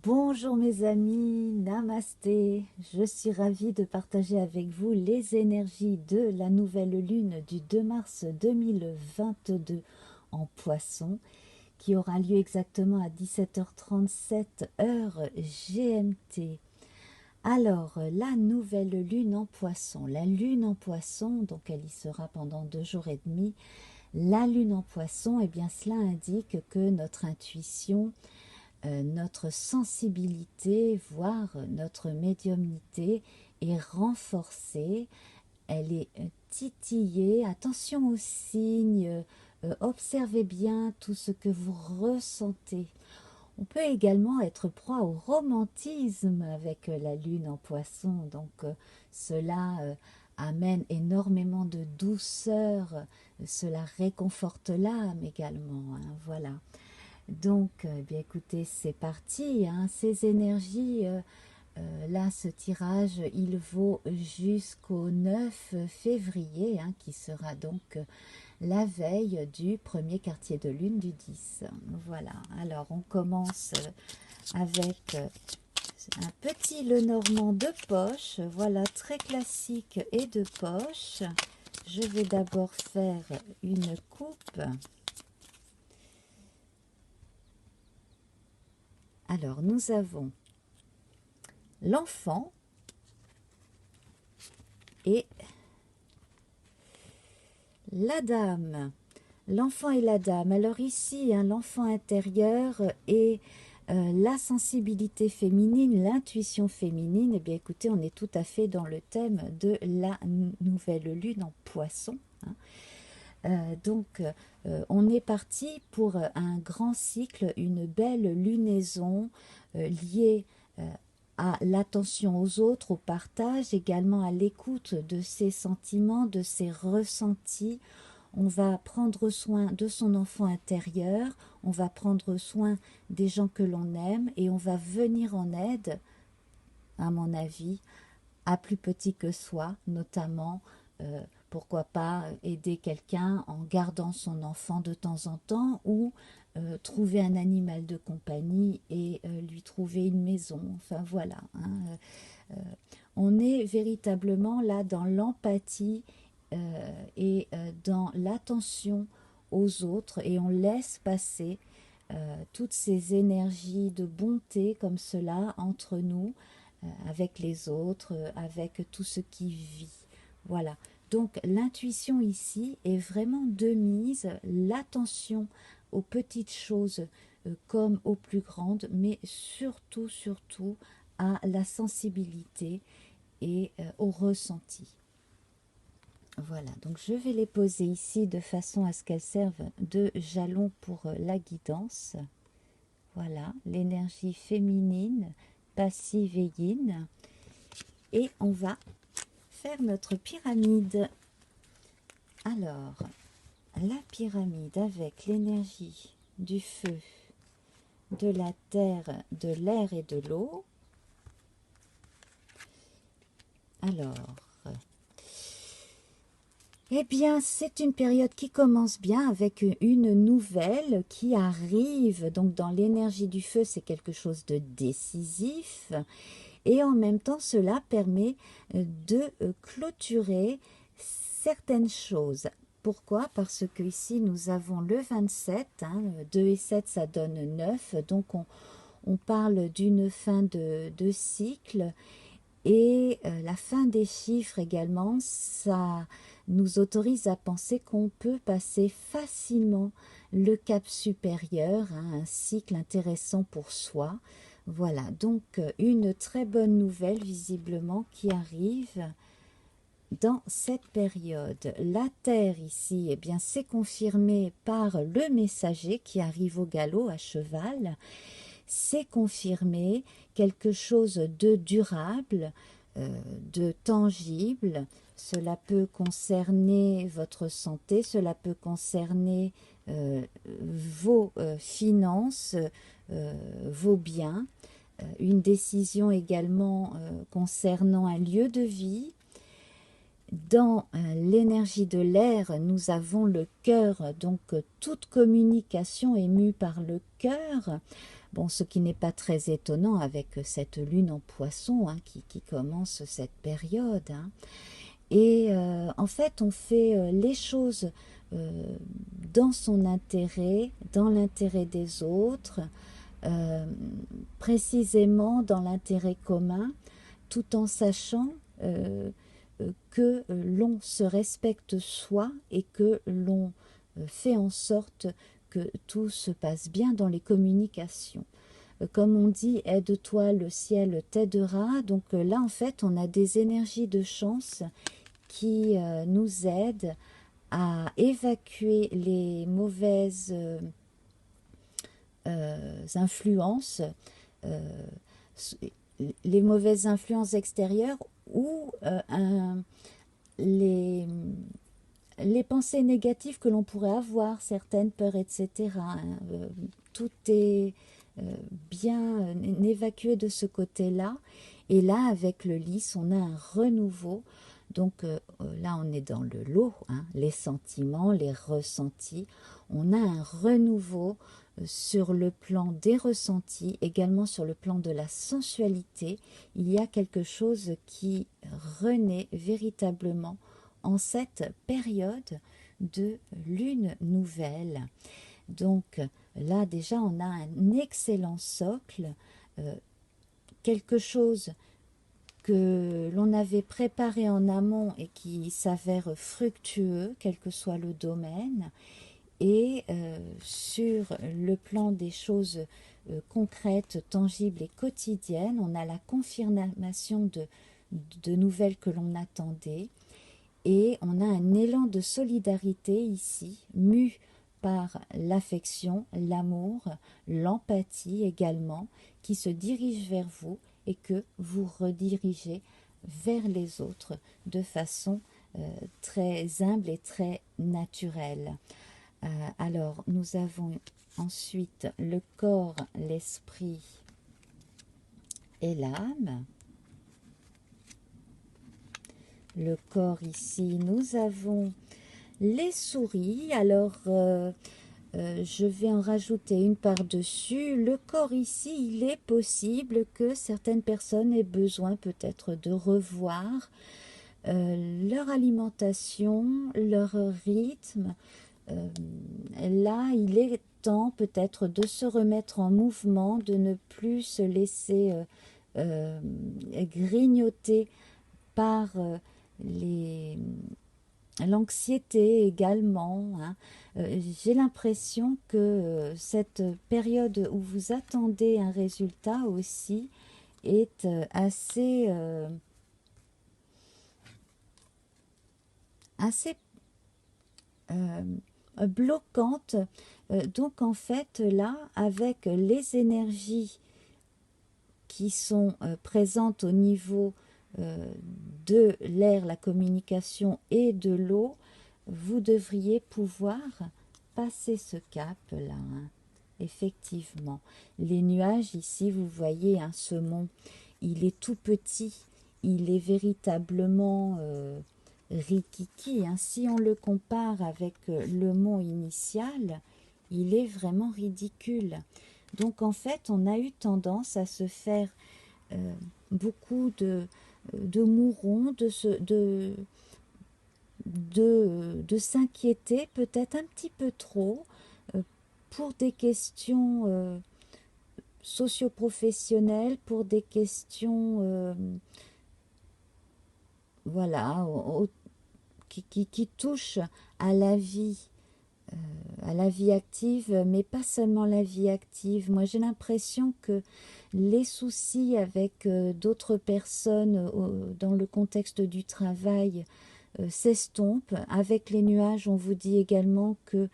Bonjour mes amis, namasté. Je suis ravie de partager avec vous les énergies de la nouvelle lune du 2 mars 2022 en Poisson, qui aura lieu exactement à 17h37 heure GMT. Alors, la nouvelle lune en Poisson. La lune en Poisson, donc elle y sera pendant 2 jours et demi. La lune en Poisson, eh bien cela indique que notre intuition, notre sensibilité, voire notre médiumnité est renforcée, elle est titillée. Attention aux signes, observez bien tout ce que vous ressentez. On peut également être proie au romantisme avec la lune en Poisson, donc cela amène énormément de douceur, cela réconforte l'âme également, hein, voilà. Donc, bien écoutez, c'est parti, hein, ces énergies, là, ce tirage, il vaut jusqu'au 9 février, hein, qui sera donc la veille du premier quartier de lune du 10. Voilà, alors on commence avec un petit Lenormand de poche, voilà, très classique et de poche. Je vais d'abord faire une coupe. Alors, nous avons l'enfant et la dame. L'enfant et la dame. Alors ici, hein, l'enfant intérieur et la sensibilité féminine, l'intuition féminine. Eh bien, écoutez, on est tout à fait dans le thème de la nouvelle lune en Poisson, hein. Donc, on est parti pour un grand cycle, une belle lunaison liée à l'attention aux autres, au partage, également à l'écoute de ses sentiments, de ses ressentis. On va prendre soin de son enfant intérieur, on va prendre soin des gens que l'on aime et on va venir en aide, à mon avis, à plus petit que soi, notamment, pourquoi pas aider quelqu'un en gardant son enfant de temps en temps ou trouver un animal de compagnie et lui trouver une maison. Enfin voilà, hein. On est véritablement là dans l'empathie et dans l'attention aux autres et on laisse passer toutes ces énergies de bonté comme cela entre nous, avec les autres, avec tout ce qui vit. Voilà. Donc l'intuition ici est vraiment de mise, l'attention aux petites choses comme aux plus grandes, mais surtout, surtout à la sensibilité et au ressenti. Voilà, donc je vais les poser ici de façon à ce qu'elles servent de jalon pour la guidance. Voilà, l'énergie féminine, passive et yin. Et on va faire notre pyramide. Alors, la pyramide avec l'énergie du feu, de la terre, de l'air et de l'eau. Alors, eh bien, c'est une période qui commence bien avec une nouvelle qui arrive. Donc, dans l'énergie du feu, c'est quelque chose de décisif. Et en même temps, cela permet de clôturer certaines choses. Pourquoi? Parce que ici, nous avons le 27, hein, 2 et 7, ça donne 9. Donc, on parle d'une fin de cycle. Et la fin des chiffres également, ça nous autorise à penser qu'on peut passer facilement le cap supérieur, hein, un cycle intéressant pour soi. Voilà, donc une très bonne nouvelle visiblement qui arrive dans cette période. La Terre ici, eh bien, c'est confirmé par le messager qui arrive au galop à cheval. C'est confirmé quelque chose de durable, de tangible. Cela peut concerner votre santé, cela peut concerner vos finances, vos biens, une décision également concernant un lieu de vie. dans l'énergie de l'air, nous avons le cœur, donc toute communication est mue par le cœur. Bon, ce qui n'est pas très étonnant avec cette lune en poisson hein, qui commence cette période. Hein. Et en fait, on fait les choses euh, dans son intérêt, dans l'intérêt des autres, euh, précisément dans l'intérêt commun, tout en sachant que l'on se respecte soi et que l'on fait en sorte que tout se passe bien dans les communications. Comme on dit, aide-toi, le ciel t'aidera. Donc là, en fait, on a des énergies de chance qui nous aident à évacuer les mauvaises influences, euh, les mauvaises influences extérieures ou les, les pensées négatives que l'on pourrait avoir, certaines peurs, etc. Tout est bien évacué de ce côté-là. Et là, avec le lys, on a un renouveau. Donc là, on est dans le lot, hein, les sentiments, les ressentis. On a un renouveau sur le plan des ressentis, également sur le plan de la sensualité. Il y a quelque chose qui renaît véritablement en cette période de lune nouvelle. Donc là déjà on a un excellent socle, euh, quelque chose que l'on avait préparé en amont et qui s'avère fructueux, quel que soit le domaine. Et sur le plan des choses concrètes, tangibles et quotidiennes, on a la confirmation de nouvelles que l'on attendait. Et on a un élan de solidarité ici, mu par l'affection, l'amour, l'empathie également, qui se dirige vers vous et que vous redirigez vers les autres de façon très humble et très naturelle. Alors, nous avons ensuite le corps, l'esprit et l'âme. Le corps ici, nous avons les souris. Alors, je vais en rajouter une par-dessus. Le corps ici, il est possible que certaines personnes aient besoin peut-être de revoir leur alimentation, leur rythme. Là, il est temps peut-être de se remettre en mouvement, de ne plus se laisser grignoter par les l'anxiété également. Hein. J'ai l'impression que cette période où vous attendez un résultat aussi est assez euh, bloquante. Donc en fait là, avec les énergies qui sont présentes au niveau de l'air, la communication et de l'eau, vous devriez pouvoir passer ce cap-là. Hein. Effectivement. Les nuages, ici, vous voyez, hein, ce mont, il est tout petit. Il est véritablement rikiki. Hein. Si on le compare avec le mont initial, il est vraiment ridicule. Donc, en fait, on a eu tendance à se faire beaucoup de mourons, de s'inquiéter peut-être un petit peu trop pour des questions socio-professionnelles, pour des questions voilà, qui touchent à la vie active, mais pas seulement la vie active. Moi, j'ai l'impression que les soucis avec d'autres personnes dans le contexte du travail s'estompent. Avec les nuages, on vous dit également que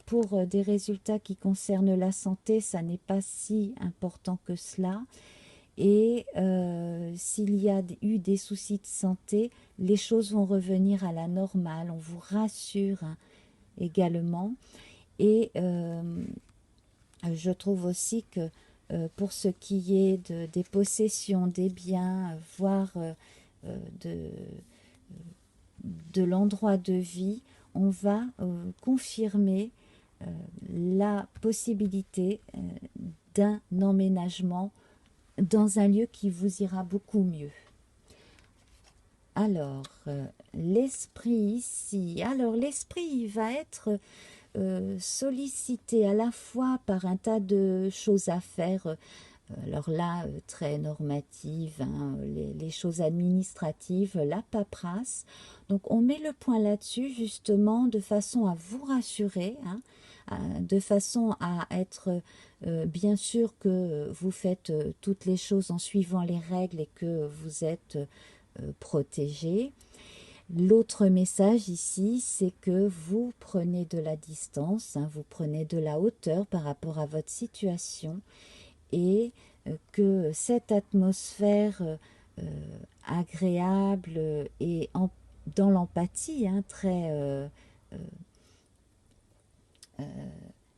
pour des résultats qui concernent la santé, ça n'est pas si important que cela. Et s'il y a eu des soucis de santé, les choses vont revenir à la normale. On vous rassure hein, également. Et je trouve aussi que pour ce qui est des possessions, des biens, voire de de l'endroit de vie, on va confirmer la possibilité d'un emménagement dans un lieu qui vous ira beaucoup mieux. Alors, l'esprit ici, alors l'esprit il va être sollicité à la fois par un tas de choses à faire, alors là, très normatives, hein, les choses administratives, la paperasse. Donc on met le point là-dessus justement de façon à vous rassurer, hein, de façon à être bien sûr que vous faites toutes les choses en suivant les règles et que vous êtes protégé. L'autre message ici, c'est que vous prenez de la distance, hein, vous prenez de la hauteur par rapport à votre situation et que cette atmosphère agréable et dans l'empathie, hein,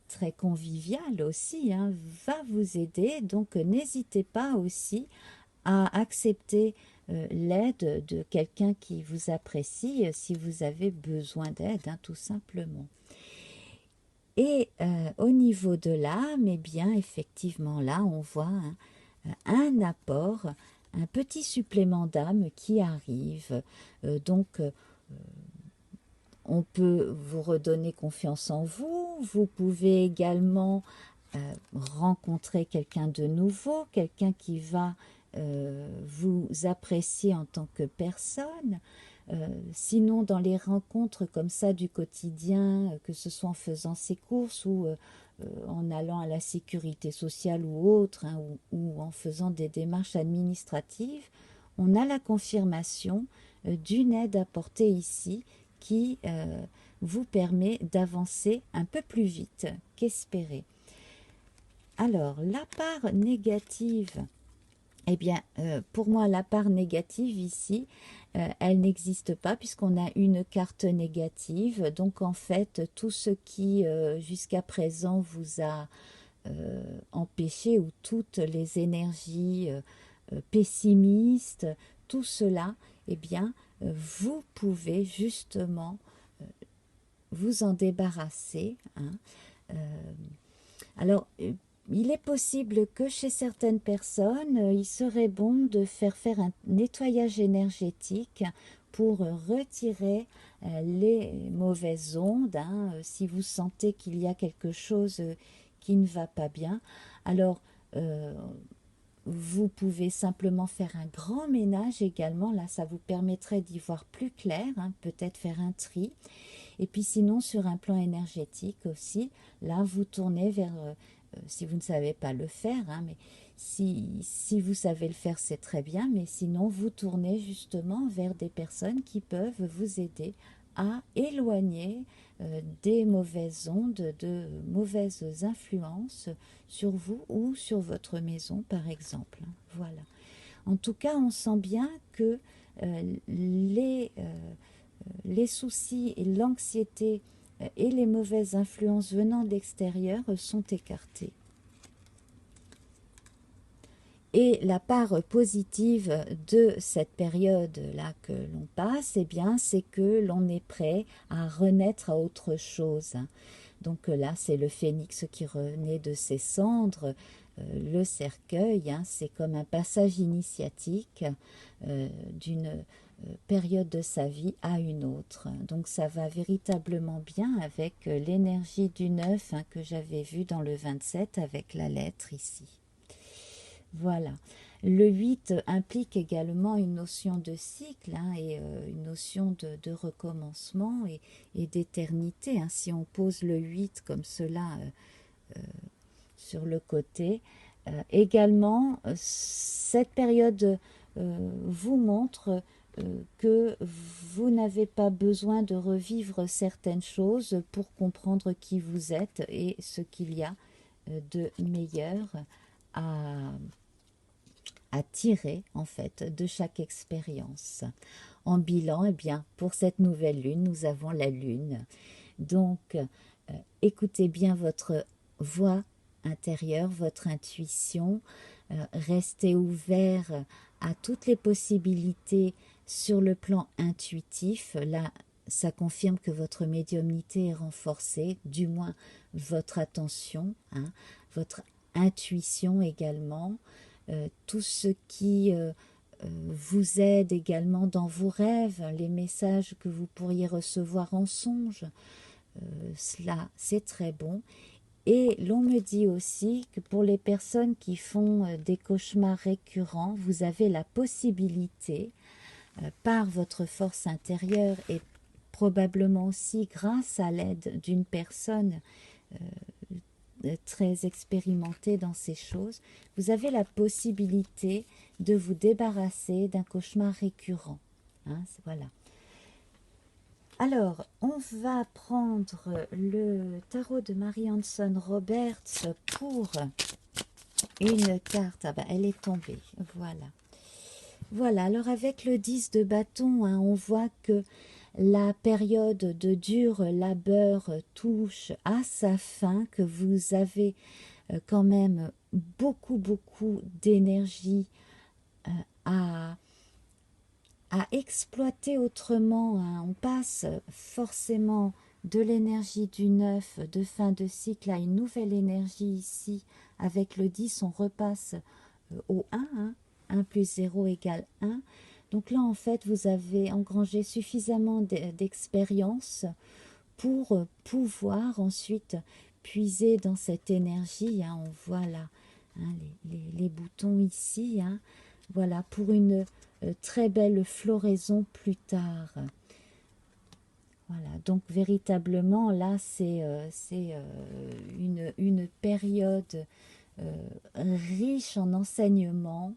très conviviale aussi, hein, va vous aider. Donc n'hésitez pas aussi à accepter l'aide de quelqu'un qui vous apprécie si vous avez besoin d'aide, hein, tout simplement. Et au niveau de l'âme, eh bien, effectivement, là, on voit un apport, un petit supplément d'âme qui arrive. Donc, on peut vous redonner confiance en vous. Vous pouvez également rencontrer quelqu'un de nouveau, quelqu'un qui va vous apprécier en tant que personne. Sinon, dans les rencontres comme ça du quotidien, que ce soit en faisant ses courses ou en allant à la sécurité sociale ou autre, hein, ou en faisant des démarches administratives, on a la confirmation d'une aide apportée ici qui vous permet d'avancer un peu plus vite qu'espéré. Alors, la part négative, eh bien, pour moi, la part négative ici, elle n'existe pas puisqu'on a une carte négative. Donc, en fait, tout ce qui, jusqu'à présent, vous a empêché, ou toutes les énergies pessimistes, tout cela, eh bien, vous pouvez justement vous en débarrasser, hein. Alors, il est possible que chez certaines personnes, il serait bon de faire un nettoyage énergétique pour retirer les mauvaises ondes, hein, si vous sentez qu'il y a quelque chose qui ne va pas bien. Alors, vous pouvez simplement faire un grand ménage également. Là, ça vous permettrait d'y voir plus clair, hein, peut-être faire un tri. Et puis sinon, sur un plan énergétique aussi, là, vous tournez vers, si vous ne savez pas le faire, hein, mais si vous savez le faire, c'est très bien, mais sinon, vous tournez justement vers des personnes qui peuvent vous aider à éloigner des mauvaises ondes, de mauvaises influences sur vous ou sur votre maison, par exemple. Voilà. En tout cas, on sent bien que les soucis et l'anxiété et les mauvaises influences venant de l'extérieur sont écartés. Et la part positive de cette période-là que l'on passe, eh bien, c'est que l'on est prêt à renaître à autre chose. Donc là, c'est le phénix qui renaît de ses cendres, le cercueil, hein, c'est comme un passage initiatique d'une période de sa vie à une autre. Donc ça va véritablement bien avec l'énergie du 9 hein, que j'avais vu dans le 27 avec la lettre ici. Voilà. Le 8 implique également une notion de cycle hein, et une notion de recommencement et d'éternité. Hein. Si on pose le 8 comme cela sur le côté, également, cette période vous montre que vous n'avez pas besoin de revivre certaines choses pour comprendre qui vous êtes et ce qu'il y a de meilleur à tirer en fait de chaque expérience. En bilan, eh bien, pour cette nouvelle lune, nous avons la lune. Donc, écoutez bien votre voix intérieure, votre intuition, restez ouvert à toutes les possibilités sur le plan intuitif, là, ça confirme que votre médiumnité est renforcée, du moins votre attention, hein, votre intuition également, tout ce qui vous aide également dans vos rêves, les messages que vous pourriez recevoir en songe, cela c'est très bon. Et l'on me dit aussi que pour les personnes qui font des cauchemars récurrents, vous avez la possibilité, par votre force intérieure et probablement aussi grâce à l'aide d'une personne très expérimentée dans ces choses, vous avez la possibilité de vous débarrasser d'un cauchemar récurrent. Hein, voilà. Alors, on va prendre le tarot de Mary Hanson Roberts pour une carte. Ah ben, elle est tombée, voilà. Voilà, alors avec le 10 de bâton, hein, on voit que la période de dur labeur touche à sa fin, que vous avez quand même beaucoup d'énergie à exploiter autrement. Hein. On passe forcément de l'énergie du 9 de fin de cycle à une nouvelle énergie ici. Avec le 10, on repasse au 1, hein. 1 plus 0 égale 1. Donc là, en fait, vous avez engrangé suffisamment d'expérience pour pouvoir ensuite puiser dans cette énergie. Hein. On voit là hein, les boutons ici. Hein. Voilà, pour une très belle floraison plus tard. Voilà, donc véritablement, là, c'est une période riche en enseignements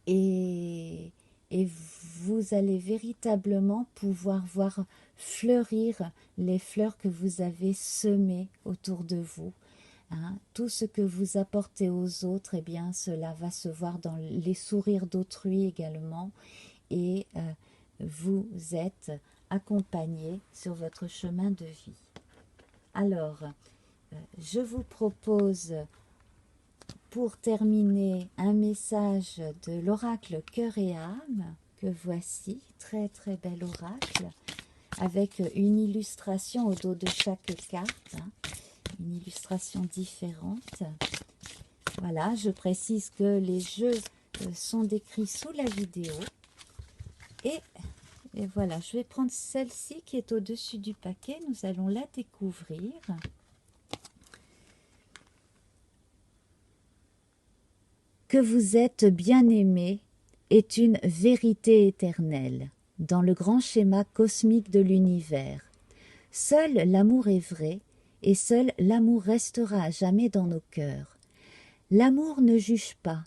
et vous allez véritablement pouvoir voir fleurir les fleurs que vous avez semées autour de vous. Hein. Tout ce que vous apportez aux autres, eh bien, cela va se voir dans les sourires d'autrui également. Et vous êtes accompagné sur votre chemin de vie. Alors, je vous propose, pour terminer, un message de l'oracle Cœur et âme, que voici, très bel oracle, avec une illustration au dos de chaque carte, hein, une illustration différente. Voilà, je précise que les jeux sont décrits sous la vidéo. Et voilà, je vais prendre celle-ci qui est au-dessus du paquet. Nous allons la découvrir. Que vous êtes bien-aimé est une vérité éternelle dans le grand schéma cosmique de l'univers. Seul l'amour est vrai et seul l'amour restera à jamais dans nos cœurs. L'amour ne juge pas.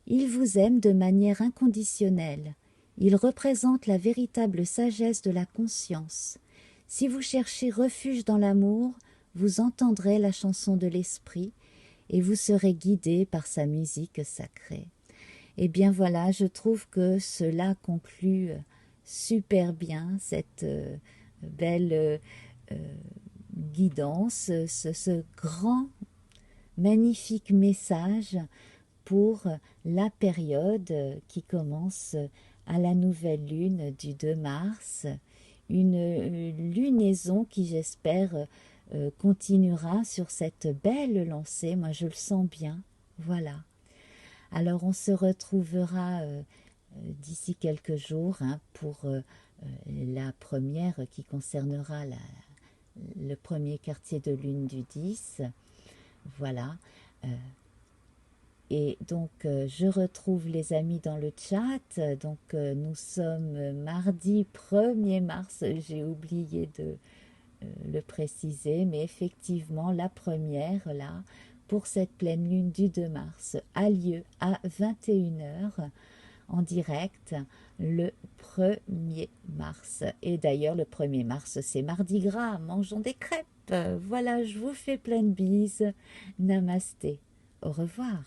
Il vous aime de manière inconditionnelle. Il représente la véritable sagesse de la conscience. Si vous cherchez refuge dans l'amour, vous entendrez la chanson de l'esprit et vous serez guidé par sa musique sacrée. Et bien voilà, je trouve que cela conclut super bien cette belle guidance, ce grand, magnifique message pour la période qui commence à la nouvelle lune du 2 mars, une lunaison qui j'espère continuera sur cette belle lancée, moi je le sens bien, voilà. Alors on se retrouvera d'ici quelques jours hein, pour la première qui concernera le premier quartier de lune du 10, voilà. Et donc, je retrouve les amis dans le chat. Donc, nous sommes mardi 1er mars. J'ai oublié de le préciser. Mais effectivement, la première, là, pour cette pleine lune du 2 mars, a lieu à 21h en direct le 1er mars. Et d'ailleurs, le 1er mars, c'est Mardi Gras. Mangeons des crêpes. Voilà, je vous fais plein de bises. Namasté. Au revoir.